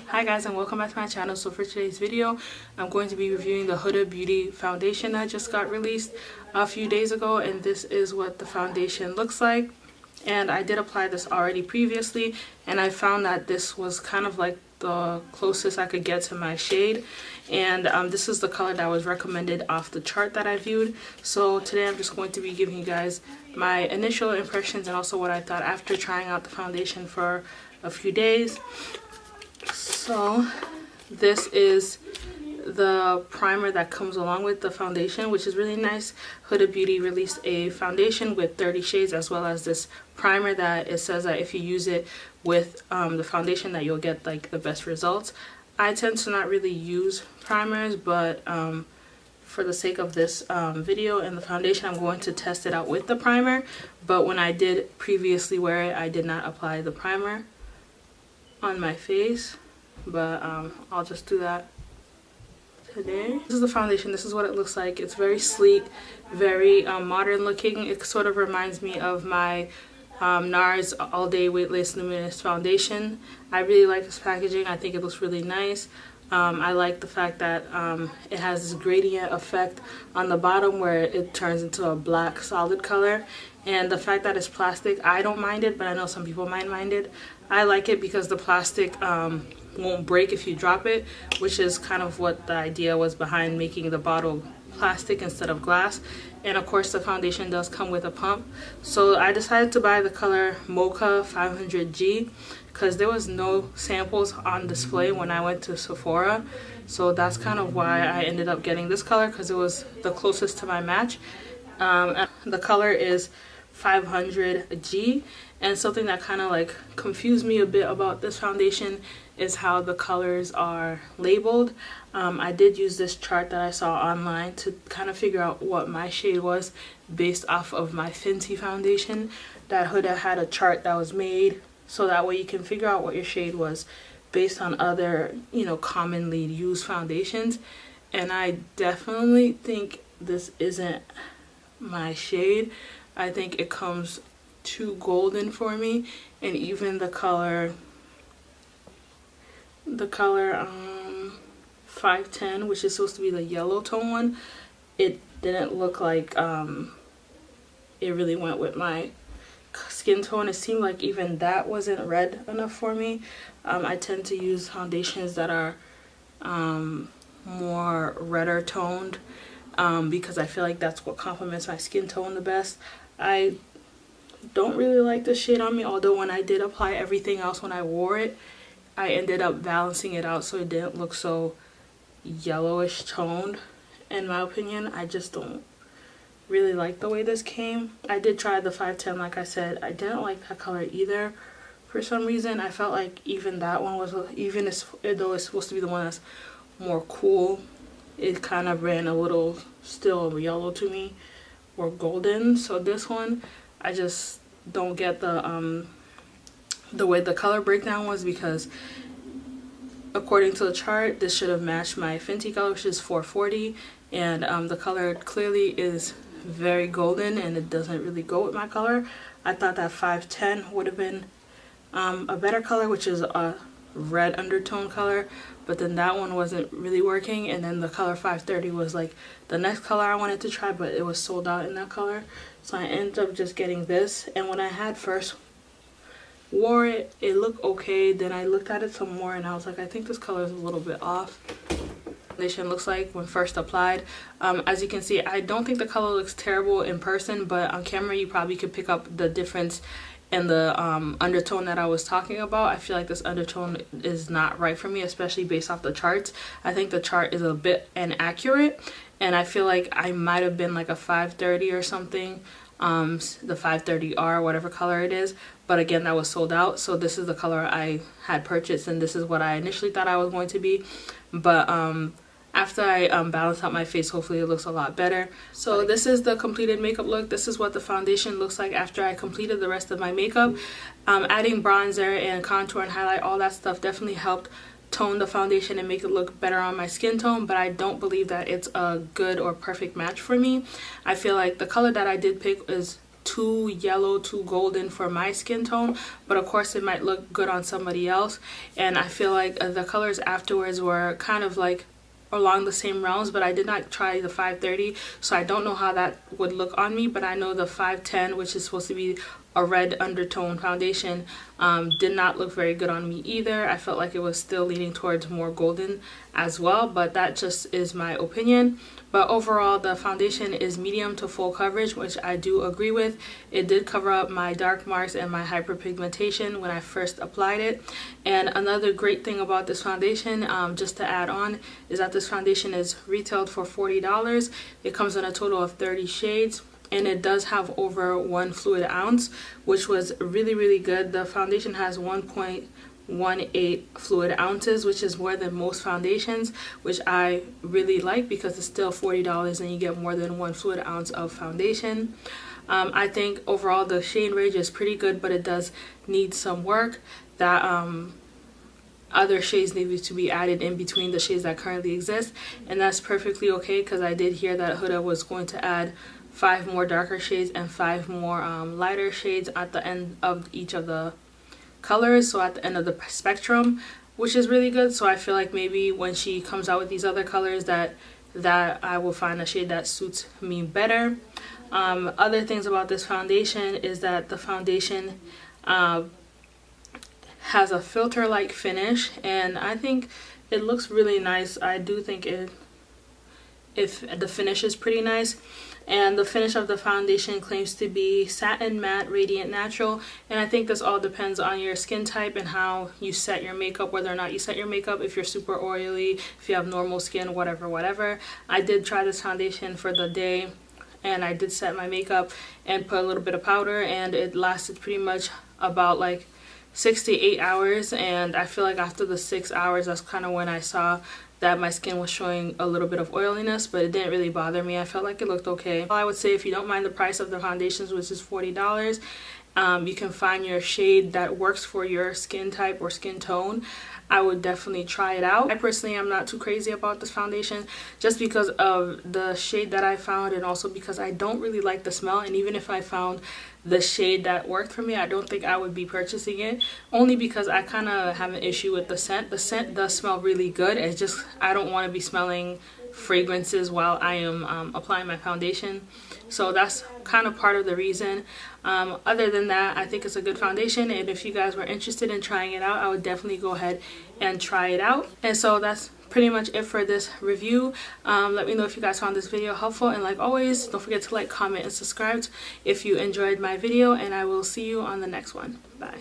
Hi guys, and welcome back to my channel. So for today's video, I'm going to be reviewing the Huda Beauty foundation that just got released a few days ago, and this is what the foundation looks like. And I did apply this already previously, and I found that this was kind of like the closest I could get to my shade, and this is the color that was recommended off the chart that I viewed. So today I'm just going to be giving you guys my initial impressions and also what I thought after trying out the foundation for a few days. So this is the primer that comes along with the foundation, which is really nice. Huda Beauty released a foundation with 30 shades, as well as this primer that it says that if you use it with the foundation that you'll get like the best results. I tend to not really use primers, but for the sake of this video and the foundation, I'm going to test it out with the primer. But when I did previously wear it, I did not apply the primer on my face, but I'll just do that today. This is the foundation. This is what it looks like. It's very sleek, very modern looking. It sort of reminds me of my NARS All Day Weightless Luminous foundation. I really like this packaging. I think it looks really nice. I like the fact that it has this gradient effect on the bottom where it turns into a black solid color, and the fact that it's plastic, I don't mind it, but I know some people might mind it. I like it because the plastic won't break if you drop it, which is kind of what the idea was behind making the bottle plastic instead of glass. And of course the foundation does come with a pump. So I decided to buy the color Mocha 500G because there was no samples on display when I went to Sephora. So that's kind of why I ended up getting this color, because it was the closest to my match. The color is 500G, and something that kind of like confused me a bit about this foundation is how the colors are labeled. I did use this chart that I saw online to kind of figure out what my shade was based off of my Fenty foundation. That Huda had a chart that was made so that way you can figure out what your shade was based on other, commonly used foundations. And I definitely think this isn't my shade. I think it comes too golden for me, and even the color 510, which is supposed to be the yellow tone one, it didn't look like it really went with my skin tone. It seemed like even that wasn't red enough for me. I tend to use foundations that are more redder toned because I feel like that's what complements my skin tone the best. I don't really like this shade on me, although when I did apply everything else when I wore it, I ended up balancing it out so it didn't look so yellowish toned. In my opinion, I just don't really like the way this came. I did try the 510, like I said. I didn't like that color either. For some reason, I felt like even that one was, though it's supposed to be the one that's more cool, it kind of ran a little still yellow to me, or golden. So this one, I just don't get the way the color breakdown was, because according to the chart, this should have matched my Fenty color, which is 440, and the color clearly is very golden and it doesn't really go with my color. I thought that 510 would have been a better color, which is a red undertone color, but then that one wasn't really working, and then the color 530 was like the next color I wanted to try, but it was sold out in that color. So I ended up just getting this, and when I had first wore it, it looked okay. Then I looked at it some more and I was like, I think this color is a little bit off. Foundation looks like when first applied. As you can see, I don't think the color looks terrible in person, but on camera you probably could pick up the difference in the undertone that I was talking about. I feel like this undertone is not right for me, especially based off the charts. I think the chart is a bit inaccurate, and I feel like I might have been like a 530 or something, the 530R, whatever color it is, but again, that was sold out. So this is the color I had purchased, and this is what I initially thought I was going to be, but after I balance out my face, hopefully it looks a lot better. So this is the completed makeup look. This is what the foundation looks like after I completed the rest of my makeup. Adding bronzer and contour and highlight, all that stuff definitely helped tone the foundation and make it look better on my skin tone, but I don't believe that it's a good or perfect match for me. I feel like the color that I did pick is too yellow, too golden for my skin tone, but of course it might look good on somebody else. And I feel like the colors afterwards were kind of like along the same realms, but I did not try the 530, so I don't know how that would look on me. But I know the 510, which is supposed to be a red undertone foundation, did not look very good on me either. I felt like it was still leaning towards more golden as well, but that just is my opinion. But overall, the foundation is medium to full coverage, which I do agree with. It did cover up my dark marks and my hyperpigmentation when I first applied it. And another great thing about this foundation, just to add on, is that this foundation is retailed for $40. It comes in a total of 30 shades. And it does have over 1 fluid ounce, which was really good. The foundation has 1.18 fluid ounces, which is more than most foundations, which I really like because it's still $40 and you get more than 1 fluid ounce of foundation. I think overall the shade range is pretty good, but it does need some work. That other shades needed to be added in between the shades that currently exist, and that's perfectly okay because I did hear that Huda was going to add 5 more darker shades and 5 more lighter shades at the end of each of the colors, so at the end of the spectrum, which is really good. So I feel like maybe when she comes out with these other colors that I will find a shade that suits me better. Other things about this foundation is that the foundation has a filter like finish, and I think it looks really nice. I do think if the finish is pretty nice. And the finish of the foundation claims to be satin matte radiant natural, and I think this all depends on your skin type and how you set your makeup, whether or not you set your makeup, if you're super oily, if you have normal skin, whatever. I did try this foundation for the day, and I did set my makeup and put a little bit of powder, and it lasted pretty much about like 6 to 8 hours. And I feel like after the 6 hours, that's kind of when I saw that my skin was showing a little bit of oiliness, but it didn't really bother me. I felt like it looked okay. I would say if you don't mind the price of the foundations, which is $40, you can find your shade that works for your skin type or skin tone. I would definitely try it out. I personally am not too crazy about this foundation just because of the shade that I found, and also because I don't really like the smell. And even if I found the shade that worked for me, I don't think I would be purchasing it, only because I kind of have an issue with the scent. The scent does smell really good. It's just I don't want to be smelling fragrances while I am applying my foundation. So that's kind of part of the reason. Other than that, I think it's a good foundation, and if you guys were interested in trying it out, I would definitely go ahead and try it out. And so that's pretty much it for this review. Let me know if you guys found this video helpful, and like always, don't forget to like, comment, and subscribe if you enjoyed my video, and I will see you on the next one. Bye.